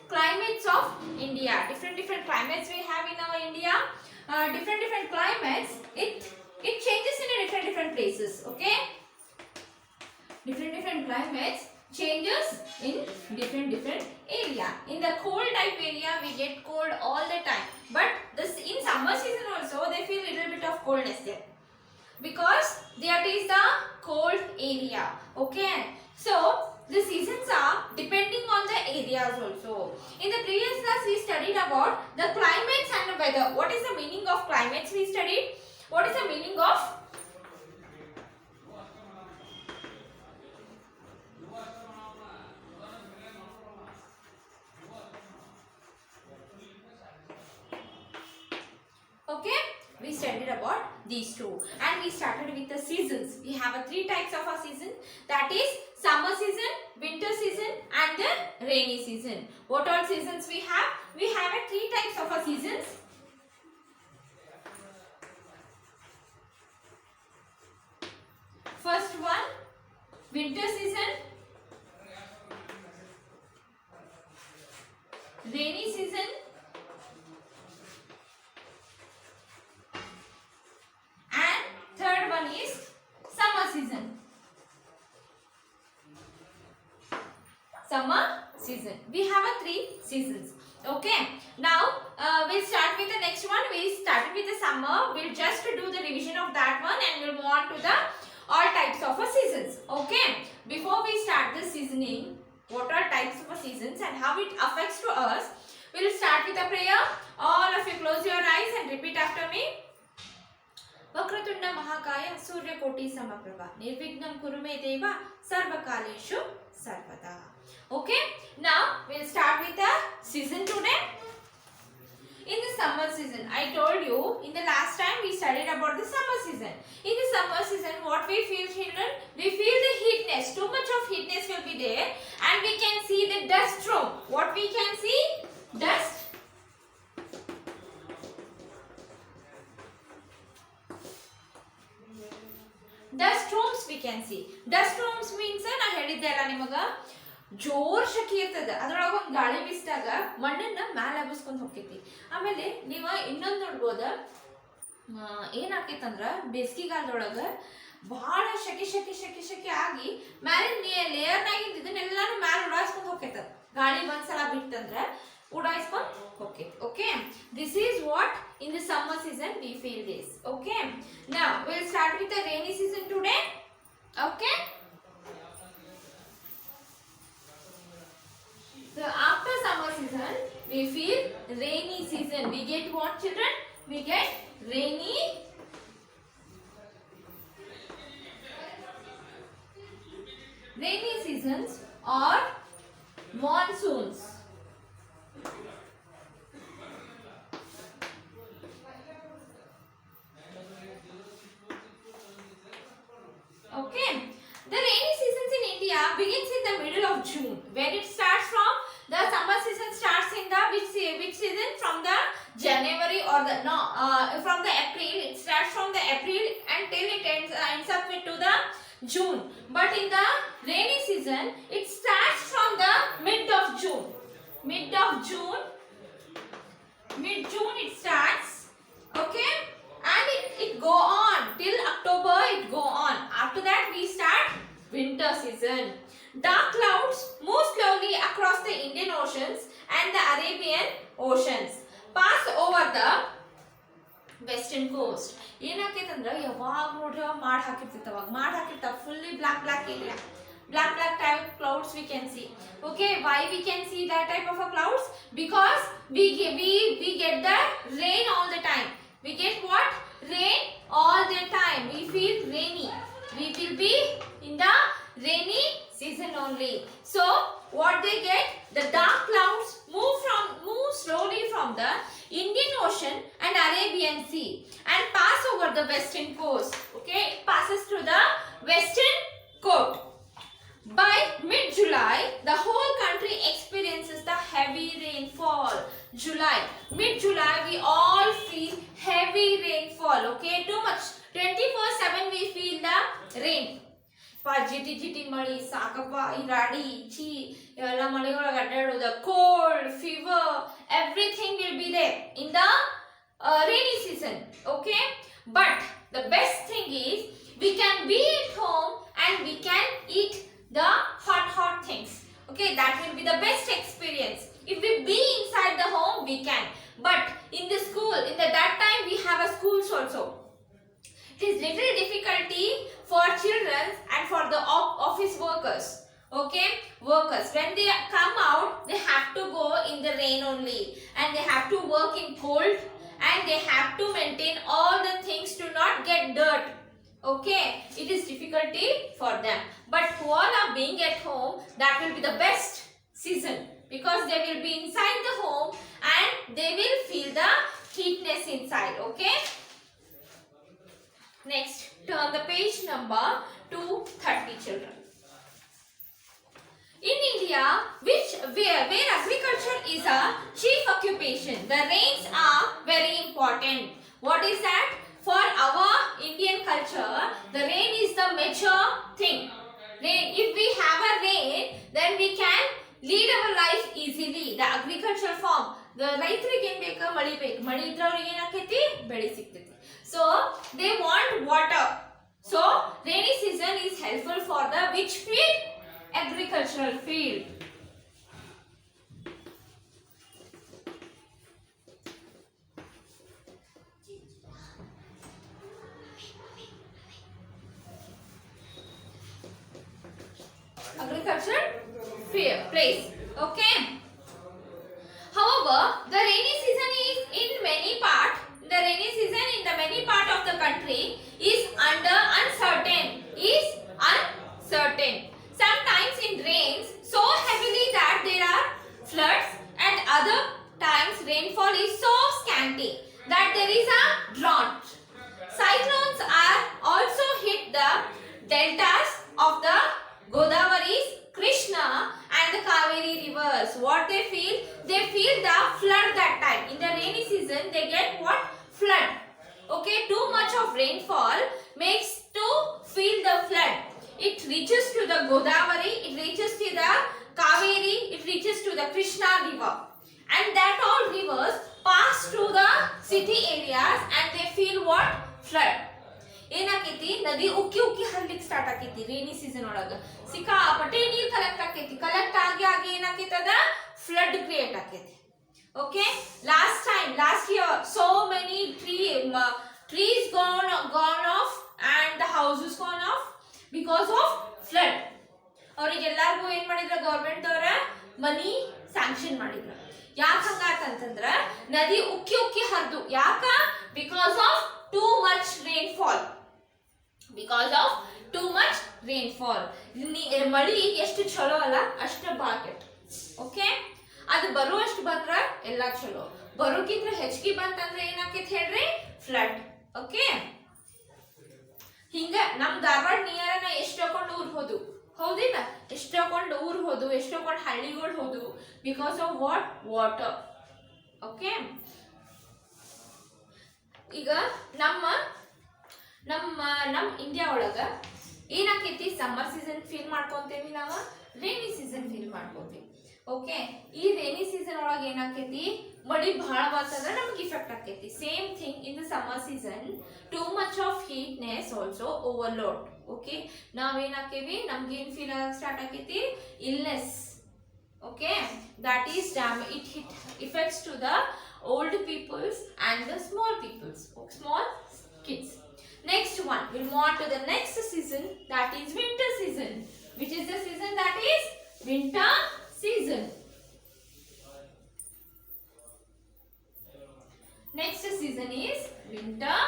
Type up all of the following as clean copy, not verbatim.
climates of India. Different climates we have in our India. Different climates. It changes in different places. Okay. Different climates changes in different area. In the cold type area we get cold all the time, but this in summer season also they feel little bit of coldness there because that is the cold area. Okay, so the seasons are depending on the areas also. In the previous class we studied about the climates and the weather. What is the meaning of climates we studied? What is the meaning of okay? We studied about these two and we started with the seasons. We have three types of a season, that is summer season, winter season and the rainy season. What all seasons we have? We have three types of a seasons. First one, winter season, rainy season and third one is summer season. Summer season. We have three seasons. Okay. Now we'll start with the next one. We started with the summer. We'll just do the revision of that one and we'll move on to the all types of seasons. Okay. Before we start the seasoning, what are types of seasons and how it affects to us, we'll start with a prayer. All of you close your eyes and repeat after me. Vakratunda Mahakaya Surya Koti Samaprabha Nirvignam Kurume Deva Sarvakaleshu Sarvada. Okay, now we'll start with the season today. In the summer season, I told you in the last time we studied about the summer season. In the summer season, what we feel, children? We feel the heatness. Too much of heatness will be there and we can see the dust storm. What we can see? Dust. Dust storms we can see. Dust storms means na ಹೇಳಿದ್ದೆಲ್ಲ ನಿಮಗ ಜೋರ್ ಶಕಿ ಇರ್ತದ ಅದರೊಳಗ ಒಂದು ಗಾಳಿ ಬೀಸಿದಾಗ ಮಣ್ಣನ್ನ ಮ್ಯಾಲ ಹಬ್ಬಿಸ್ಕೊಂಡು ಹೋಗ್ತೈತಿ. ಆಮೇಲೆ ನೀವು ಇನ್ನೊಂದು ನೋಡ್ಬೋದ ಏನಾಕೈತಂದ್ರ ಬೇಸಿಗೆಗಾಲದೊಳಗ ಬಹಳ ಶಕಿ ಆಗಿ ಮ್ಯಾಲಿನ ಲೇಯರ್ನಾಗಿಂದ ಇದನ್ನೆಲ್ಲಾನು ಮ್ಯಾಲ ಉಡಾಯಿಸ್ಕೊಂಡು ಹೋಗ್ತೈತ. ಗಾಳಿ ಒಂದ್ಸಲ ಬಿಟ್ಟಂದ್ರ ಉಡಾಯಿಸ್ಕೊಂಡು ಹೋಗ್ತೈತಿ. Okay, this is what in the summer season we feel this. Okay, now we'll start with the rainy season today. Okay, so after summer season we feel rainy season. We get what, children? We get rainy seasons or monsoons. Okay, the rainy seasons in India begins in the middle of June. Where it starts from? The summer season starts in the which season? From the January or the from the April. It starts from the April until it ends up to the June. But in the rainy season, it starts from the mid of June. Mid-June it starts. Okay, and it go on till October. It go on. After that we start winter season. Dark clouds move slowly across the Indian Oceans and the Arabian Oceans, pass over the western coast. ಏನಾಕೈತಂದ್ರ ಯಾವಾಗ ನೋಡ್ರಿ ಮಾಡ್ ಹಾಕಿರ್ತಾವ fully black area. Black type clouds we can see. Okay, why we can see that type of a clouds? Because we get the rain all the time. We get what? Rain all the time. We feel rainy. We will be in the rainy season only. So what they get? The dark clouds move slowly from the Indian Ocean and Arabian Sea and pass over the western coast. Okay, it passes through the western coast. By mid-July, the whole country experiences the heavy rainfall. Mid-July, we all feel heavy rainfall. Okay, too much. 24/7 we feel the rain. ಜಿಟಿ ಜಿಟಿ ಮಳಿ ಸಾಕಪ್ಪ ಈ ರಾಡಿ ಚಿ ಎಲ್ಲ ಮಳೆಯೊಳಗೆ ಅಡ್ಡಾಡೋದು cold fever everything will be there in the rainy season. Okay, but the best thing is we can be at home and we can eat the hot things. Okay, that will be the best experience. If we be inside the home we can, but in the school that time we have a schools also. It is little difficulty for children and for the office workers. Okay, workers when they come out they have to go in the rain only and they have to work in cold and they have to maintain all the things to not get dirt. Okay, it is difficulty for them, but who all are being at home, that will be the best season because they will be inside the home and they will feel the heatness inside. Okay, next turn the page number 230 children. In India, where agriculture is a chief occupation, the rains are very important. What is that? For our Indian culture, the rain is the major thing. Rain, if we have a rain, then we can lead our life easily. The agricultural farm, the ರೈತರಿಗೆ ಏನು ಬೇಕು ಮಳಿ ಬೇಕು ಮಳಿ ಇದ್ರೆ ಅವ್ರಿಗೆ ಏನಾಕೈತಿ ಬೆಳೆ ಸಿಗ್ತೈತಿ. So they want water. So rainy season is helpful for the which field? Agricultural field. Agricultural place. Okay. However, the rainy season is in many part. The rainy season in the many part of the country is uncertain. Sometimes it rains so heavily that there are floods, and other times rainfall is so scanty that there is a drought. Cyclones are also hit the deltas of the Godavari, Krishna and the Kaveri rivers. What they feel? They feel the flood that time. In the rainy season they get what? Flood. Okay, too much of rainfall makes to feel the flood. It reaches to the Godavari, it reaches to the Kaveri, it reaches to the Krishna river. And that all rivers pass through the city areas and they feel what? Flood. ಏನಾಕೈತಿ ನದಿ ಉಕ್ಕಿ ಹರ್ಲಿಕ್ಕೆ start ಆಕೈತಿ rainy season ಒಳಗ ಸಿಕ್ಕಾಪಟ್ಟೆ ನೀರ್ collect ಆಕೈತಿ collect ಆಗಿ ಏನಾಕೈತದ flood create ಆಕೈತಿ. Okay, last year so many trees gone off and the houses gone off because of flood. ಅವರಿಗೆಲ್ಲರಿಗೂ ಏನ್ ಮಾಡಿದ್ರ ಗವರ್ಮೆಂಟ್ ಅವರ ಮನಿ ಸ್ಯಾಂಕ್ಷನ್ ಮಾಡಿದ್ರ. ಯಾಕ ಹಂಗಾತಂತಂದ್ರ ನದಿ ಉಕ್ಕಿ ಹರಿದು. ಯಾಕ? Because of too much rainfall. ಮಳಿ ಎಷ್ಟು ಚಲೋ ಅಲ್ಲ ಅಷ್ಟ ಬಾಕೆಟ್. ಓಕೆ, ಅದು ಬರುವಷ್ಟು ಬಂದ್ರ ಎಲ್ಲಾ ಚಲೋ, ಬರೋಕ್ಕಿಂತ ಹೆಚ್ಚಿಗೆ ಬಂತಂದ್ರೆ ಏನಾಕೈತಿ ಹೇಳ್ರಿ? ಫ್ಲಡ್. ಓಕೆ, ಹಿಂಗ ನಮ್ ಧಾರವಾಡ ನಿಯರನ ಎಷ್ಟು ಹಾಕೊಂಡು ಊರ್ ಹೋದು, ಹೌದಿಲ್ಲ? ಎಷ್ಟು ಹಾಕೊಂಡು ಊರ್ ಹೋದು, ಎಷ್ಟು ಹಾಕೊಂಡು ಹಳ್ಳಿಗಳು ಹೋದು, ಬಿಕಾಸ್ ಆಫ್ ವಾಟರ್. ಓಕೆ, ಈಗ ನಮ್ಮ ಇಂಡಿಯಾ ಒಳಗ ಏನಾಕೈತಿ? ಸಮ್ಮರ್ ಸೀಸನ್ ಫೀಲ್ ಮಾಡ್ಕೊಂತೇವಿ, ನಾವು ರೇನಿ ಸೀಸನ್ ಫೀಲ್ ಮಾಡ್ಕೊಂತೀವಿ. ಓಕೆ, ಈ ರೇನಿ ಸೀಸನ್ ಒಳಗೆ ಏನಾಕೈತಿ? ಮಳಿ ಬಹಳ ಬಂತಂದ್ರೆ ನಮ್ಗೆ ಇಫೆಕ್ಟ್ ಆಕೈತಿ. Same thing in the summer season, too much of heatness also overload. Okay, ನಾವೇನಾಕೇವಿ? ನಮ್ಗೆ ಏನ್ ಫೀಲ್ ಆಗಕ್ ಸ್ಟಾರ್ಟ್ ಆಕೈತಿ? Illness. Okay, that is it affects to the old peoples and the small peoples, small kids. Next one, we'll move on to the next season, that is winter season. Which is the season? That is winter season. Next season is winter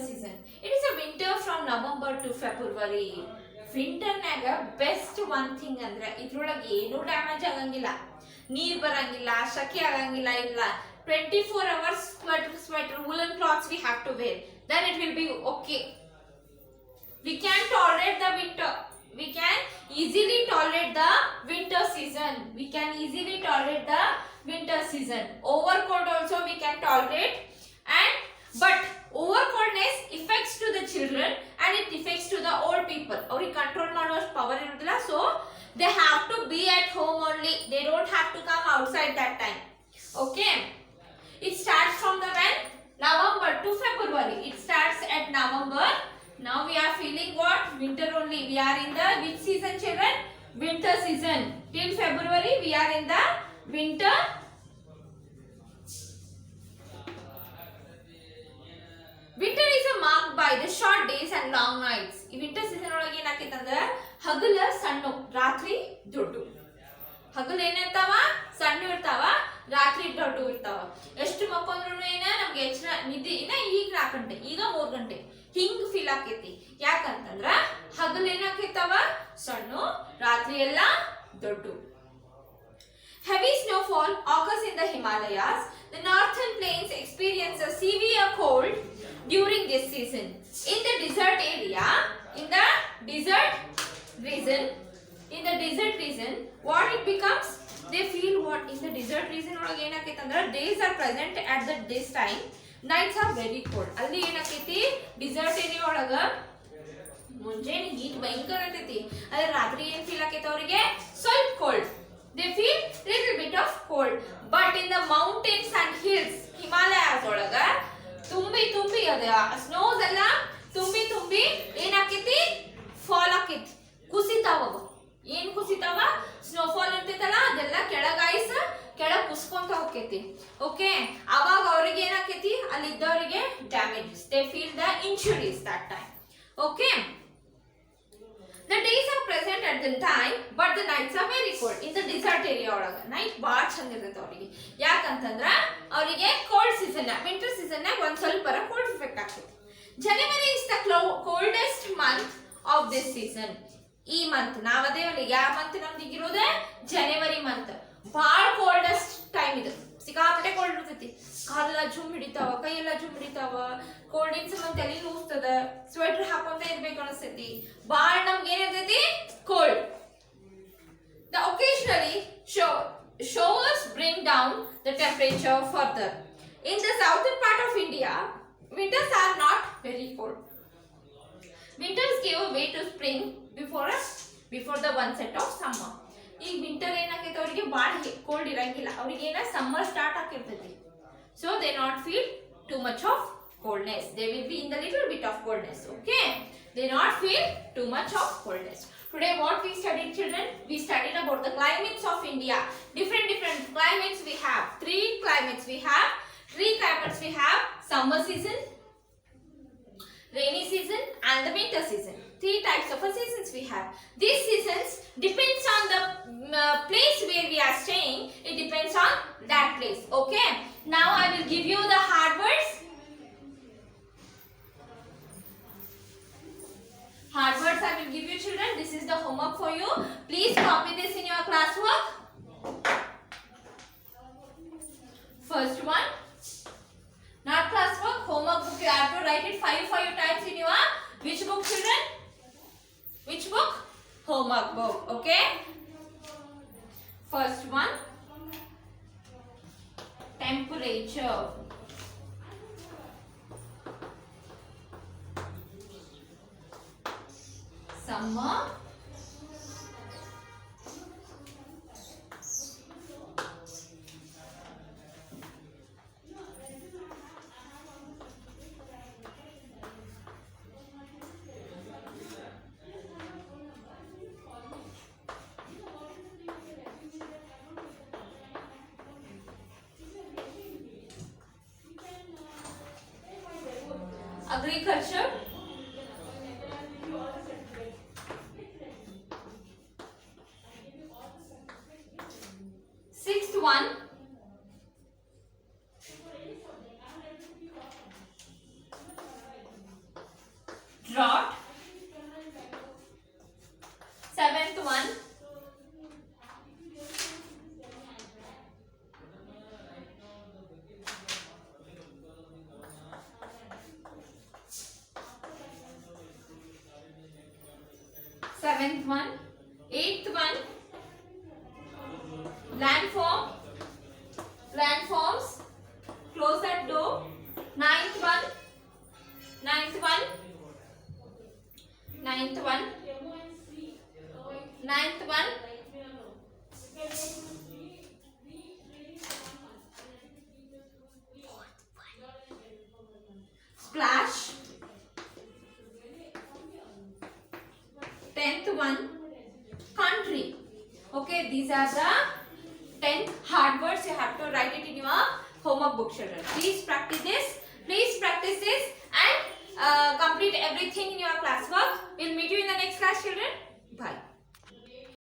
season. It is a winter from November to February. Winter naga best one thing ಅಂದ್ರೆ ಇದ್ರೊಳಗೆ ಏನು damage ಆಗಂಗಿಲ್ಲ, ನೀರ್ ಬರಂಗಿಲ್ಲ, ಶಕೆ ಆಗಂಗಿಲ್ಲ. ಇಲ್ಲ, 24 hours sweater woolen cloths we have to wear, then it will be okay. We can tolerate the winter. We can easily tolerate the winter season. We can easily tolerate the winter season. Over cold also we can tolerate, and but over coldness affects to the children and it affects to the old people. Avರಿಗೆ control ಮಾಡುವಷ್ಟು power ಇರುವುದಿಲ್ಲ, so they have to be at home only. They don't have to come outside that time. Okay. It starts from the when? November to February. It starts at November. Now we are feeling what? Winter only. We are in the which season, children? Winter season. Till February we are in the winter. Winter is marked by the short days and long nights. ಈ winter season ಒಳಗೆ ಏನಾಕೈತೆ ಅಂದ್ರೆ ಹಗಲ ಸಣ್ಣ ರಾತ್ರಿ ದೊಡ್ಡ. ಹಗಲು ಏನಿರ್ತಾವ ಸಣ್ಣ ಇರ್ತಾವ, ರಾತ್ರಿ ದೊಡ್ಡ ಇರ್ತಾವ. ಎಷ್ಟು ಮಕ್ಕೊಂಡ್ರು ಏನ ನಮ್ಗೆ ಎಚ್ಚರ ನಿದ್ದೆ ಇನ್ನ ಈಗ 4 ಗಂಟೆ ಈಗ 3 ಗಂಟೆ ಹಿಂಗ್ ಫೀಲ್ ಆಕೈತಿ. ಯಾಕಂತಂದ್ರ ಹಗಲು ಏನಾಕೈತಾವ ಸಣ್ಣ, ರಾತ್ರಿ ಎಲ್ಲ ದೊಡ್ಡ. Heavy snowfall occurs in the Himalayas. The northern plains experience a severe cold during this season. In the desert area, in the desert region, what it becomes? They feel what in the desert region ಒಳಗೆ ಏನಾಕೈತೆ ಅಂದ್ರೆ days are present at this time, nights are very cold. ಅಲ್ಲಿ ಏನಾಕೈತಿ desert area ಒಳಗ ಮುಂಜಾನೆ heat ಭಯಂಕರ ಇರ್ತೈತಿ, ಅದೇ ರಾತ್ರಿ ಏನ್ ಫೀಲ್ ಆಕೈತೆ ಅವರಿಗೆ ಸ್ವಲ್ಪ cold. They feel little bit of cold. But in the mountains and hills, Himalayas ಒಳಗ ತುಂಬಿ ಅದ ಸ್ನೋಸ್ ಎಲ್ಲ ತುಂಬಿ ಏನಾಕೈತಿ ಫಾಲ್ ಆಕೈತಿ, ಕುಸಿತಾವ. ಏನ್ ಕುಸಿತಾವ? ಸ್ನೋಫಾಲ್ ಇರ್ತೈತಲ್ಲ ಅದೆಲ್ಲ ಕೆಳಗ್ ಕುಸ್ಕೊಂತ ಹೋಗ್ತೈತಿ. ಓಕೆ, ಅವಾಗ ಅವ್ರಿಗೆ ಏನಾಕೈತಿ ಅಲ್ಲಿ ಇದ್ದವರಿಗೆ damages. They feel the injuries that time. Okay, the days are present at the time but the nights are very cold. in the desert area ಒಳಗ ನೈಟ್ ಬಾಳ ಚಂದ ಇರ್ತೈತೆ ಅವರಿಗೆ. ಯಾಕಂತಂದ್ರ ಅವರಿಗೆ ಕೋಲ್ಡ್ ಸೀಸನ್, ವಿಂಟರ್ ಸೀಸನ್ ನಾಗ ಒಂದ್ ಸ್ವಲ್ಪ ಕೋಲ್ಡ್ ಎಫೆಕ್ಟ್ ಆಗ್ತೈತಿ. January is the coldest month of this season. ಈ ಮಂತ್ ನಾವದೇವಲ್ಲ ಯಾವ ಮಂತ್ ನಮ್ದು ಇರೋದೇ ಜನವರಿ ಮಂತ್. ಬಾಳ ಕೋಲ್ಡೆಸ್ಟ್ ಟೈಮ್ ಇದು, ಸಿಕ್ಕಾಪಟ್ಟೆ ಕೋಲ್ಡ್ ಇರ್ತೈತಿ. ಕಾಲೆಲ್ಲ ಜುಮ್ ಹಿಡಿತಾವ, ಕೈಯೆಲ್ಲ ಜುಮ್ ಹಿಡಿತಾವ, ಕೋಲ್ಡಿನ ಸಂಬಂಧ ತಲೆ ನುಸ್ತದ, ಸ್ವೆಟರ್ ಹಾಕೊಂತ ಇರ್ಬೇಕು ಅನಿಸ್ತೈತಿ. ಬಾಳ ನಮ್ಗೆ ಏನಿರ್ತೈತಿ cold. The occasionally showers bring down the temperature further. In the southern part of India, winters are not very cold. Winters give way to spring before the onset of summer. ಈಗ winter ಏನಾಗೈತೆ ಅವರಿಗೆ ಬಾಳ cold ಇರಂಗಿಲ್ಲ, ಅವರಿಗೆ ಏನ summer start ಆಗಿರ್ತೈತಿ. So they not feel too much of coldness. They will be in the little bit of coldness. Okay, they not feel too much of coldness. Today what we studied, children? We studied about the climates of India. Different climates we have. Three climates we have: summer season, rainy season and the winter season. 3 types of seasons we have. These seasons depends on the place where we are staying. It depends on that place. Okay, now I will give you the hard words. I will give you, children. This is the homework for you. Please copy this in your classwork. First one, not classwork, homework book. You have to write it 5 times in your which book, children? Which book? Homework book. Okay. First one, temperature. Summer, agriculture, sixth one, drought, seventh one, eighth one, landform, Landforms. Close that door. Ninth one. Ninth one. Ninth one. Ninth one. Splash. 10th one. Country. Okay, these are the 10 hard words. You have to write it in your homework book, children. Please practice this. Please practice this and complete everything in your classwork. We'll meet you in the next class, children.